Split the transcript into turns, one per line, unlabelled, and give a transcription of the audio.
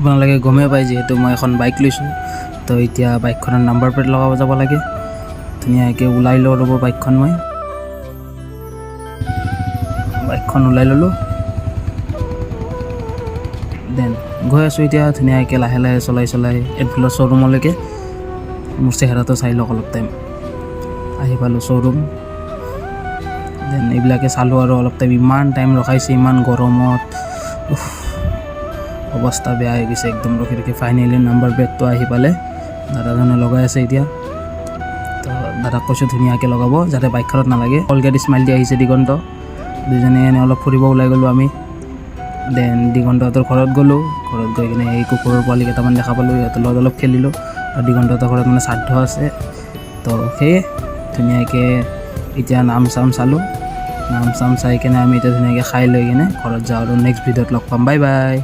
আপোনালোকে গমেই পায় যিহেতু মই এখন বাইক লৈছোঁ, তো এতিয়া বাইকখনৰ নাম্বাৰ প্লেট লগাব যাব লাগে। ধুনীয়াকৈ ওলাই লওঁ ৰ'ব বাইকখন, মই বাইকখন ওলাই ল'লোঁ। দেন গৈ আছোঁ এতিয়া ধুনীয়াকৈ লাহে লাহে চলাই এনফিল্ডৰ শ্ব'ৰুমলৈকে। মোৰ চেহেৰাটো চাই লওক অলপ টাইম। আহি পালোঁ শ্ব'ৰুম। দেন এইবিলাকে চালোঁ আৰু অলপ টাইম। ইমান টাইম ৰখাইছে, ইমান গৰমত অৱস্থা বেয়া হৈ গৈছে একদম ৰখি ৰখি। ফাইনেলি নাম্বাৰ প্লেটটো আহি পালে, দাদাজনে লগাই আছে এতিয়া। তো দাদাক কৈছোঁ ধুনীয়াকৈ লগাব যাতে বাইকখনত নালাগে। কলগেট স্মাইল দি আহিছে দিগন্ত। দুজনে এনেই অলপ ফুৰিব ওলাই গ'লোঁ আমি। দেন দিগন্তহঁতৰ ঘৰত গ'লোঁ। ঘৰত গৈ কিনে এই কুকুৰৰ পোৱালি কেইটামান দেখা পালোঁ, সিহঁতৰ লগত অলপ খেলিলোঁ। আৰু দিগন্তহঁতৰ ঘৰত মানে শ্ৰাদ্ধ আছে, তো সেয়ে ধুনীয়াকৈ এতিয়া নাম চাম চালোঁ। নাম চাম চাই কিনে আমি এতিয়া ধুনীয়াকৈ খাই লৈ কিনে ঘৰত যাওঁ আৰু নেক্সট ভিডিঅ'ত লগ পাম। Bye bye.